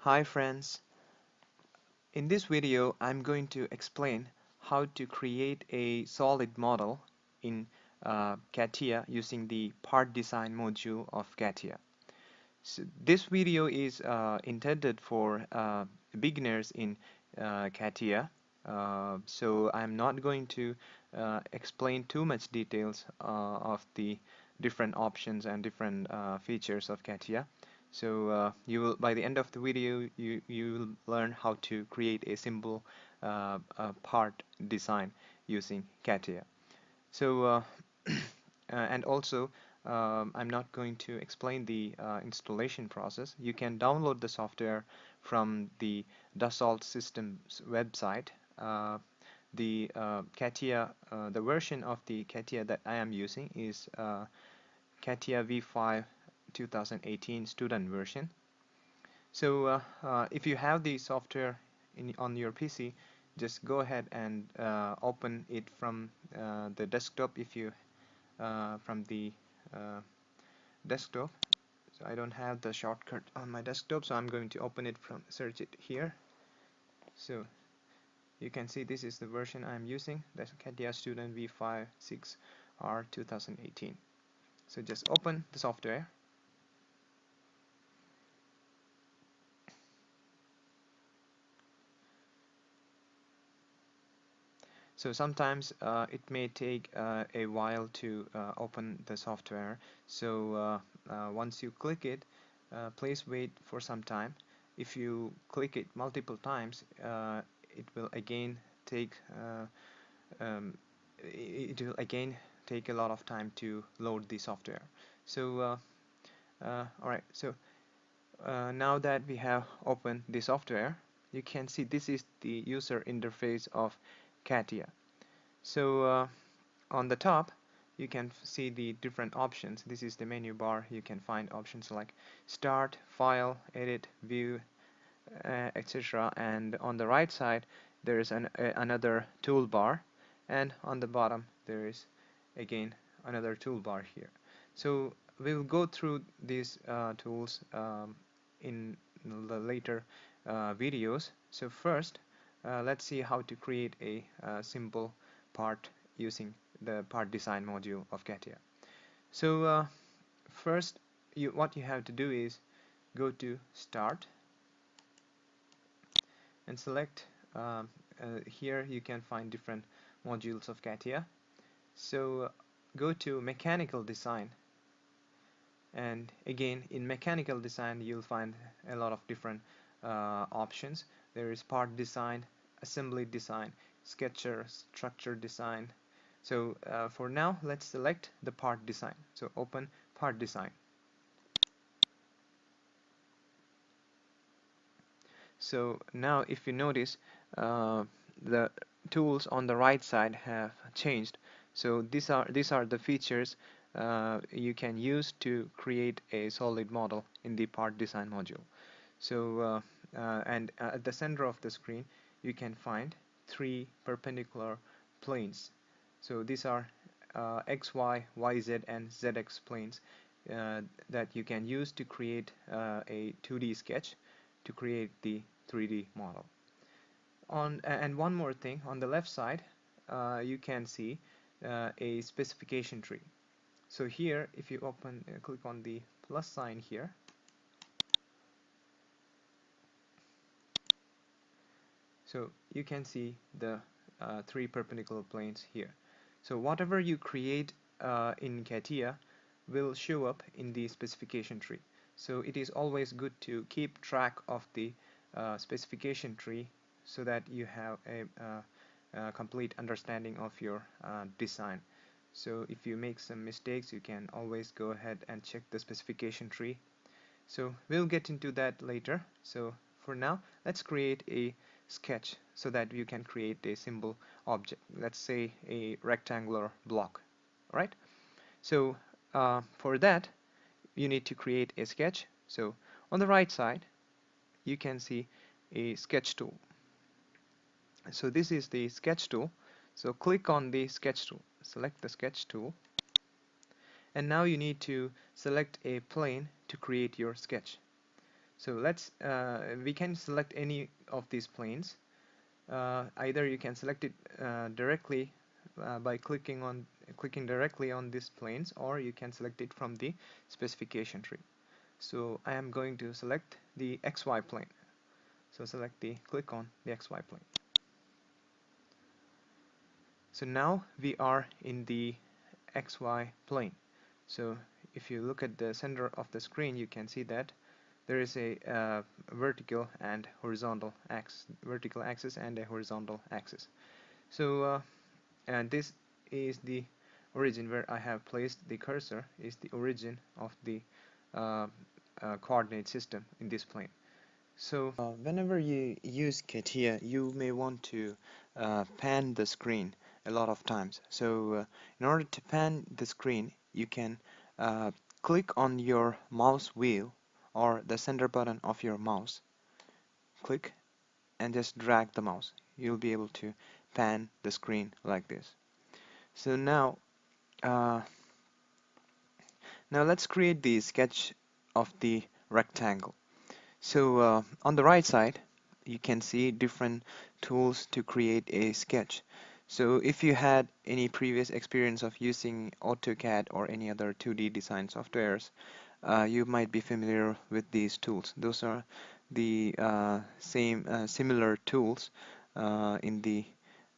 Hi friends, in this video I'm going to explain how to create a solid model in Catia using the part design module of Catia. So this video is intended for beginners in Catia, so I'm not going to explain too much details of the different options and different features of Catia. So you will, by the end of the video, you will learn how to create a simple part design using Catia. So and also I'm not going to explain the installation process. You can download the software from the Dassault Systems website. The version of the Catia that I am using is Catia V5 2018 student version. So if you have the software on your PC, just go ahead and open it from the desktop if you from the uh, desktop. So I don't have the shortcut on my desktop, so I'm going to open it from search it here. So you can see this is the version I'm using, that's Catia Student V5 6R 2018. So just open the software. So sometimes it may take a while to open the software. So once you click it, please wait for some time. If you click it multiple times, it will again take um, it will again take a lot of time to load the software. So alright, so now that we have opened the software, you can see this is the user interface of Catia. So on the top you can see the different options. This is the menu bar. You can find options like start, file, edit, view, etc. And on the right side there is another toolbar, and on the bottom there is again another toolbar here. So we'll go through these tools in the later videos. So first let's see how to create a simple part using the part design module of Catia. So first what you have to do is go to start and select here you can find different modules of Catia. So go to mechanical design, and again in mechanical design you'll find a lot of different options. There is part design, assembly design, sketcher, structure design. So for now let's select the part design. So open part design. So now if you notice the tools on the right side have changed. So these are the features you can use to create a solid model in the part design module. So and at the center of the screen you can find three perpendicular planes. So these are XY, YZ and ZX planes that you can use to create a 2D sketch to create the 3D model. And one more thing, on the left side you can see a specification tree. So here if you click on the plus sign here, so you can see the three perpendicular planes here. So whatever you create in Catia will show up in the specification tree. So it is always good to keep track of the specification tree so that you have a complete understanding of your design. So if you make some mistakes, you can always go ahead and check the specification tree. So we'll get into that later. So for now, let's create a sketch so that you can create a simple object. Let's say a rectangular block. All right. So for that, you need to create a sketch. So on the right side, you can see a sketch tool. So this is the sketch tool. So click on the sketch tool. Select the sketch tool. And now you need to select a plane to create your sketch. So we can select any of these planes. Either you can select it directly by clicking directly on these planes, or you can select it from the specification tree. So I am going to select the XY plane. So click on the XY plane. So now we are in the XY plane. So if you look at the center of the screen, you can see that there is a vertical axis and a horizontal axis. So and this is the origin where I have placed the cursor, is the origin of the uh, coordinate system in this plane. So whenever you use Catia, you may want to pan the screen a lot of times. So in order to pan the screen, you can uh, click on your mouse wheel or the center button of your mouse. Click and just drag the mouse. You'll be able to pan the screen like this. So uh, now let's create the sketch of the rectangle. So on the right side, you can see different tools to create a sketch. So if you had any previous experience of using AutoCAD or any other 2D design softwares, you might be familiar with these tools. Those are the similar tools in the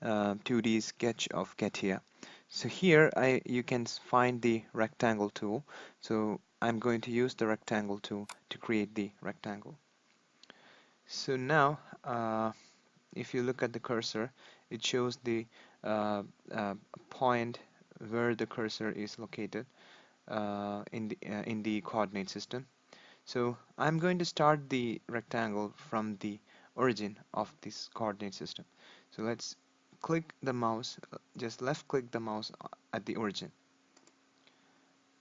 2D sketch of Catia. So here you can find the rectangle tool. So I'm going to use the rectangle tool to create the rectangle. So now if you look at the cursor, it shows the uh, uh, point where the cursor is located in the coordinate system. So I'm going to start the rectangle from the origin of this coordinate system. So let's click the mouse, just left click the mouse at the origin.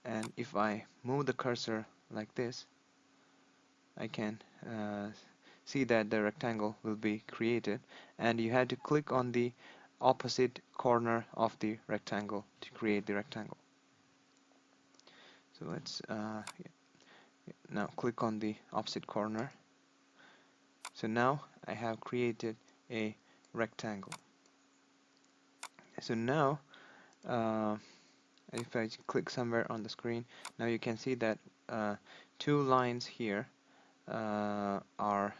And if I move the cursor like this, I can see that the rectangle will be created, and you have to click on the opposite corner of the rectangle to create the rectangle. So let's now click on the opposite corner. So now I have created a rectangle. So now if I click somewhere on the screen, now you can see that two lines here are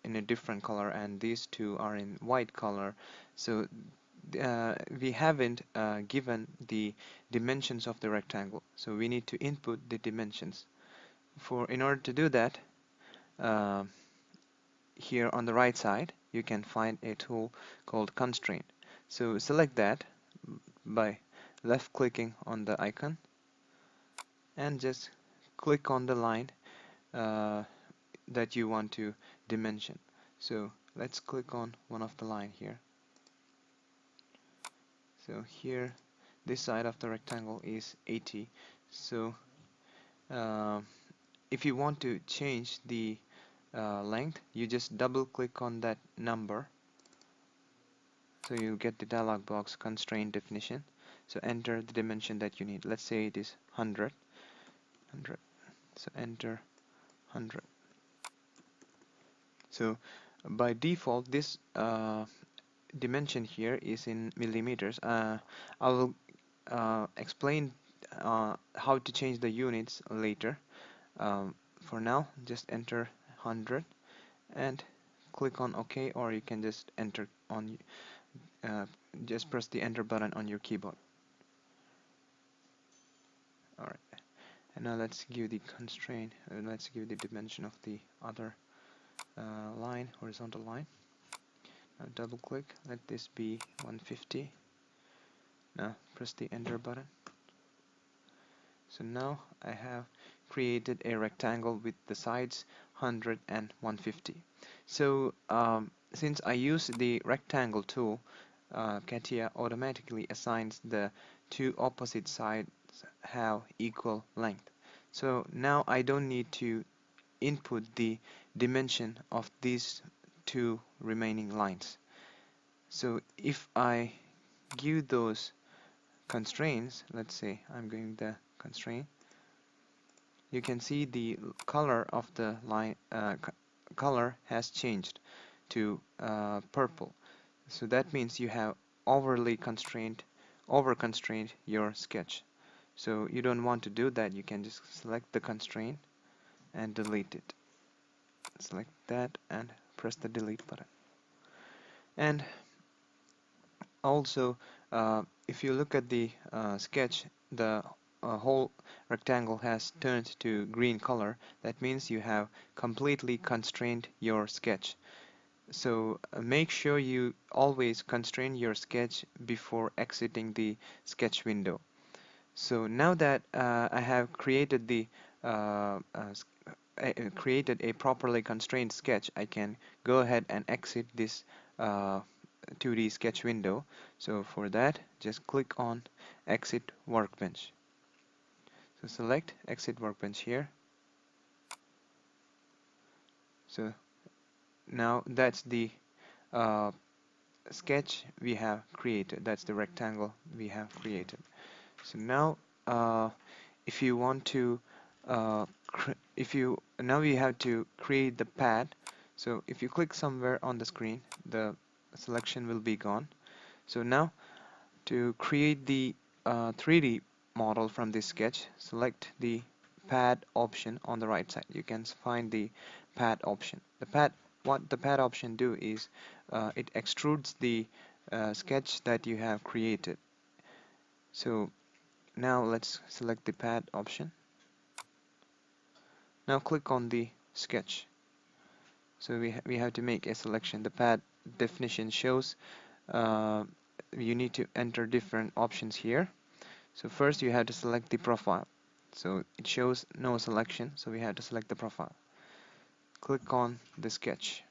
in a different color, and these two are in white color. So we haven't given the dimensions of the rectangle, so we need to input the dimensions. In order to do that, uh, here on the right side you can find a tool called constraint. So select that by left clicking on the icon and just click on the line uh, that you want to dimension. So let's click on one of the line here. So here this side of the rectangle is 80. So uh, if you want to change the length, you just double click on that number. So you'll get the dialog box constraint definition. So enter the dimension that you need. Let's say it is 100. So enter 100. So by default, this dimension here is in millimeters. I will explain how to change the units later. For now, just enter 100 and click on OK, or you can just enter on just press the enter button on your keyboard. Alright, and now let's give the constraint, let's give the dimension of the other line, horizontal line. Now double click, let this be 150. Now press the enter button. So now I have created a rectangle with the sides 100 and 150. So since I use the rectangle tool, Catia automatically assigns the two opposite sides have equal length. So now I don't need to input the dimension of these two remaining lines. So if I give those constraints, let's say I'm giving the constraint you can see the color of the line color has changed to purple. So that means you have over constrained your sketch. So you don't want to do that. You can just select the constraint and delete it. Select that and press the delete button. And also, if you look at the sketch, the whole rectangle has turned to green color. That means you have completely constrained your sketch. So make sure you always constrain your sketch before exiting the sketch window. So now that I have created created a properly constrained sketch, I can go ahead and exit this 2D sketch window. So for that, just click on Exit Workbench. So select Exit Workbench here. So now that's the uh, sketch we have created. That's the rectangle we have created. So now, if you want to, now you have to create the pad. So if you click somewhere on the screen, the selection will be gone. So now, to create the 3D model from this sketch, select the pad option on the right side. You can find the pad option. What the pad option do is it extrudes the sketch that you have created. So now let's select the pad option. Now click on the sketch. So we have to make a selection. The pad definition shows you need to enter different options here. So first you have to select the profile. So it shows no selection, so we have to select the profile. Click on the sketch.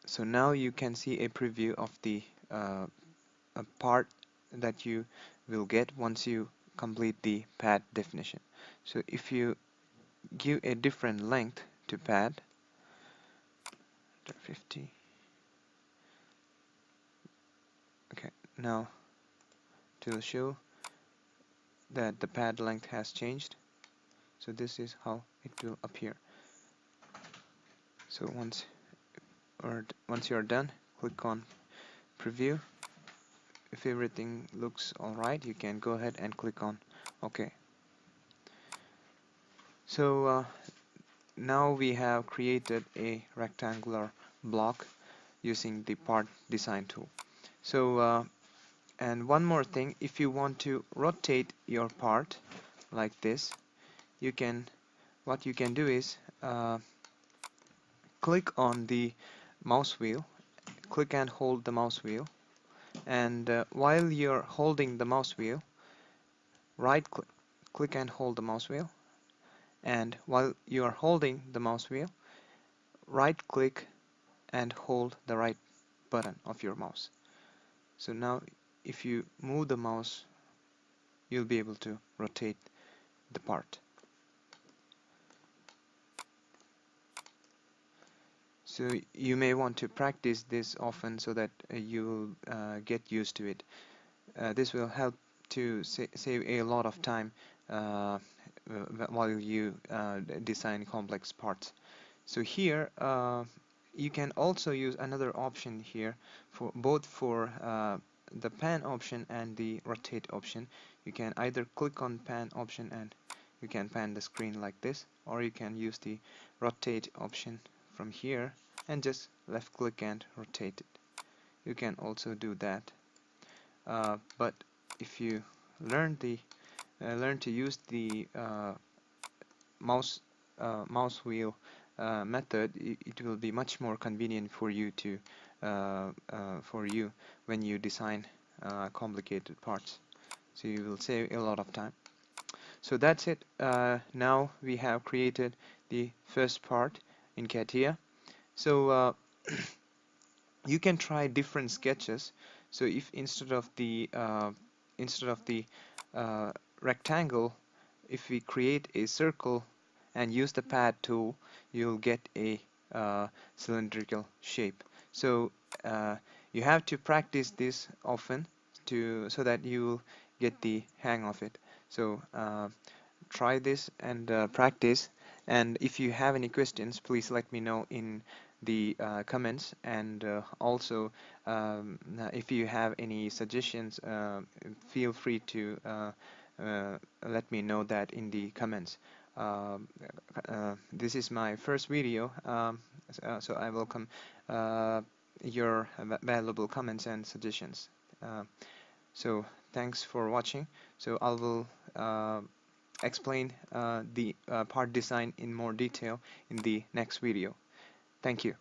So now you can see a preview of the a part that you will get once you complete the pad definition. So if you give a different length to pad 50. Okay, now to show that the pad length has changed, so this is how it will appear. So once you're done, click on preview. If everything looks alright, you can go ahead and click on OK. So now we have created a rectangular block using the part design tool. So and one more thing, if you want to rotate your part like this, what you can do is click on the mouse wheel, click and hold the mouse wheel, and while you're holding the mouse wheel, right click and hold the mouse wheel, and while you are holding the mouse wheel, right click and hold the right button of your mouse. So now if you move the mouse, you'll be able to rotate the part. So you may want to practice this often so that you'll get used to it. This will help to save a lot of time while you design complex parts. So here you can also use another option here for both for the pan option and the rotate option. You can either click on pan option and you can pan the screen like this, or you can use the rotate option from here and just left click and rotate it. You can also do that, but if you learn to use the mouse wheel method, it will be much more convenient for you when you design complicated parts. So you will save a lot of time. So that's it. Now we have created the first part in Catia. So you can try different sketches. So if instead of the rectangle, if we create a circle and use the pad tool, you'll get a cylindrical shape. So you have to practice this often so that you will get the hang of it. So try this and practice. And if you have any questions, please let me know in the comments. And also, if you have any suggestions, feel free to let me know that in the comments. This is my first video, so I welcome your valuable comments and suggestions. So thanks for watching. So I will explain the part design in more detail in the next video. Thank you.